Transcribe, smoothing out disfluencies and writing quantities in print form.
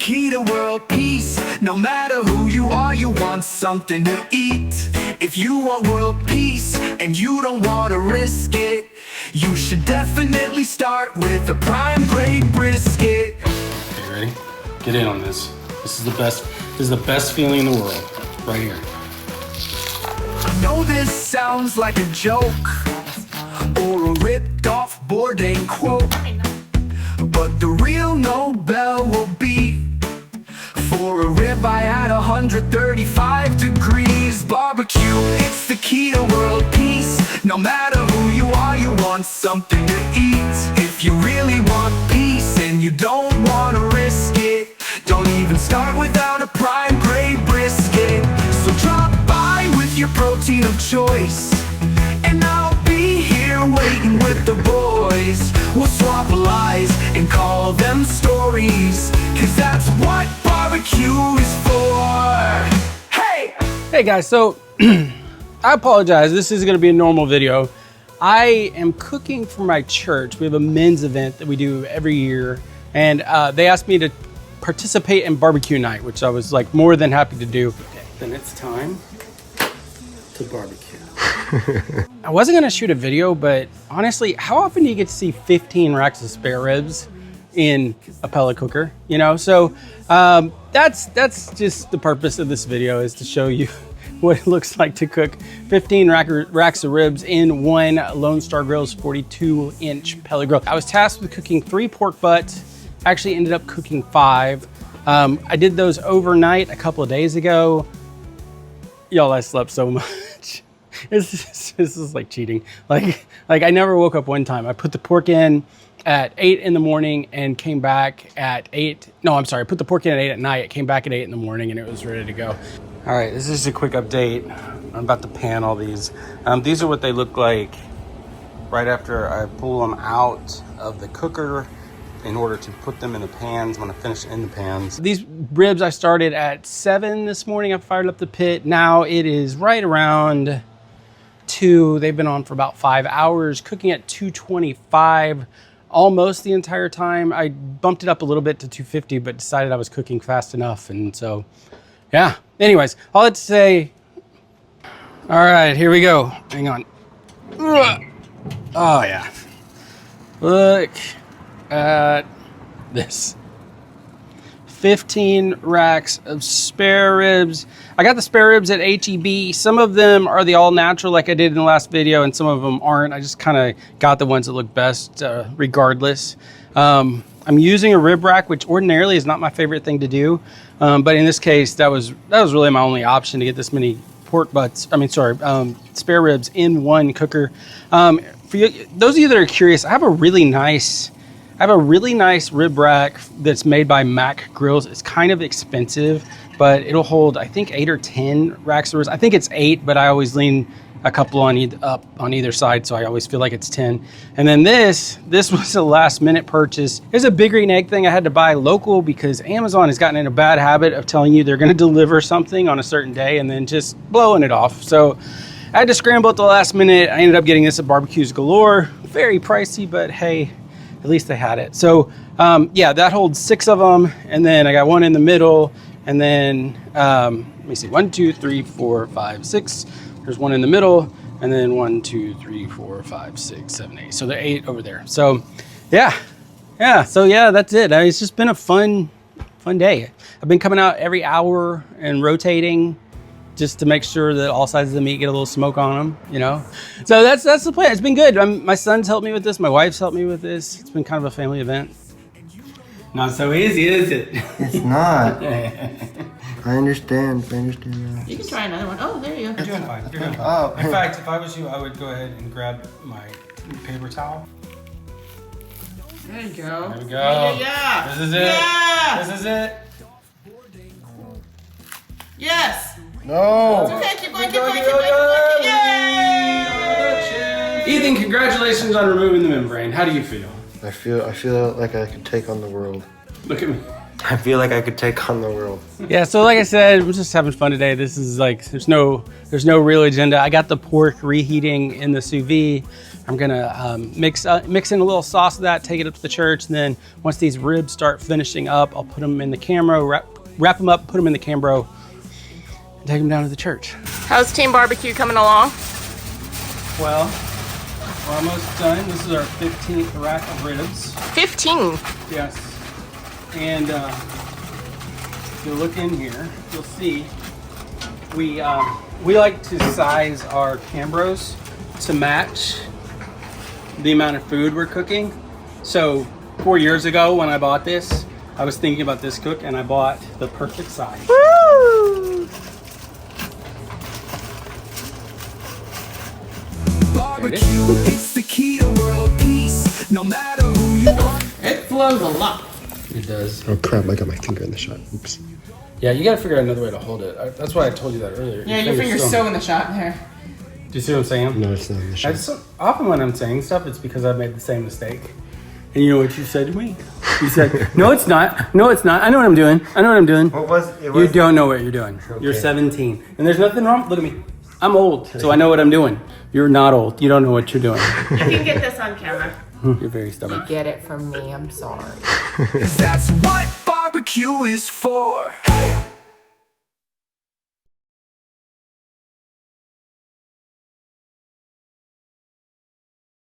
key to world peace. No matter who you are, you want something to eat. If you want world peace and you don't want to risk it, you should definitely start with a prime grade brisket. Okay, ready? Get in on this. This is the best. This is the best feeling in the world, right here. I know this sounds like a joke or a ripped off Bourdain quote, but the real Nobel will be for a ribeye at 135 degrees. Barbecue, it's the key to world peace. No matter who you are, you want something to eat. If you really want peace and you don't want to risk it, don't even start without a prime grade brisket. So drop by with your protein of choice, and I'll be here waiting with the boys. We'll swap lies and call them stories, 'cause that's what barbecue is for. Hey! Hey guys, so I apologize. This is gonna be a normal video. I am cooking for my church. We have a men's event that we do every year, and they asked me to participate in barbecue night, which I was like more than happy to do. Okay, then it's time to barbecue. I wasn't gonna shoot a video, but honestly, how often do you get to see 15 racks of spare ribs in a pellet cooker? You know, so that's just the purpose of this video, is to show you what it looks like to cook 15 racks of ribs in one Lone Star Grillz 42-inch pellet grill. I was tasked with cooking 3 pork butts. Actually ended up cooking 5. I did those overnight a couple of days ago. Y'all, I slept so much. This is like cheating. Like I never woke up one time. I put the pork in at 8 in the morning and came back at 8. No, I'm sorry. I put the pork in at 8 at night. It came back at 8 in the morning and it was ready to go. All right, this is just a quick update. I'm about to pan all these. These are what they look like right after I pull them out of the cooker in order to put them in the pans when I finish in the pans. These ribs I started at 7 this morning. I fired up the pit. Now it is right around 2. They've been on for about 5 hours, cooking at 225 almost the entire time. I bumped it up a little bit to 250, but decided I was cooking fast enough. And so, yeah. Anyways, all that to say, all right, here we go. Hang on. Oh, yeah. Look at this. 15 racks of spare ribs. I got the spare ribs at H-E-B. Some of them are the all natural like I did in the last video, and some of them aren't. I just kind of got the ones that look best regardless. I'm using a rib rack, which ordinarily is not my favorite thing to do. But in this case, that was really my only option to get this many spare ribs in one cooker. For you, those of you that are curious, I have a really nice rib rack that's made by Maniac Grills. It's kind of expensive, but it'll hold, I think, 8 or 10 racks of ribs. I think it's 8, but I always lean a couple up on either side, so I always feel like it's 10. And then this was a last minute purchase. It's a Big Green Egg thing I had to buy local because Amazon has gotten in a bad habit of telling you they're gonna deliver something on a certain day and then just blowing it off. So I had to scramble at the last minute. I ended up getting this at Barbecues Galore. Very pricey, but hey, at least they had it. So yeah, that holds 6 of them. And then I got one in the middle. And then, let me see, 1, 2, 3, 4, 5, 6. There's one in the middle. And then 1, 2, 3, 4, 5, 6, 7, 8. So there are 8 over there. So yeah. So yeah, that's it. It's just been a fun day. I've been coming out every hour and rotating just to make sure that all sides of the meat get a little smoke on them, you know? So that's the plan. It's been good. My son's helped me with this. My wife's helped me with this. It's been kind of a family event. Not so easy, is it? It's not. I understand now. You can try another one. Oh, there you go. You're doing fine. Oh. In fact, if I was you, I would go ahead and grab my paper towel. There you go. There we go. Yeah. This is it. Yeah. This is it. Yes. No. It's okay. Keep going. Yay! Ethan, congratulations on removing the membrane. How do you feel? I feel like I could take on the world. Look at me. I feel like I could take on the world. Yeah, so like I said, we're just having fun today. This is like, there's no real agenda. I got the pork reheating in the sous vide. I'm gonna mix in a little sauce of that, take it up to the church, and then once these ribs start finishing up, I'll put them in the Camaro, wrap them up, put them in the Camaro, and take them down to the church. How's Team Barbecue coming along? Well, we're almost done. This is our 15th rack of ribs. 15. Yes. And if you look in here, you'll see we like to size our Cambros to match the amount of food we're cooking. So 4 years ago when I bought this, I was thinking about this cook and I bought the perfect size. Woo! Barbecue, it's the key to world peace. No matter who you are. It flows a lot. It does. Oh crap! I got my finger in the shot. Oops. Yeah, you gotta figure out another way to hold it. That's why I told you that earlier. Yeah, your finger's so in the shot there. Do you see what I'm saying? No, it's not in the shot. Often when I'm saying stuff, it's because I've made the same mistake. And you know what you said to me? You said, no, it's not. No, it's not. I know what I'm doing. I know what I'm doing. What was it? You don't know what you're doing. You're 17. And there's nothing wrong. Look at me. I'm old, so I know what I'm doing. You're not old. You don't know what you're doing. You can get this on camera. You're very stubborn. Get it from me, I'm sorry. 'Cause that's what barbecue is for.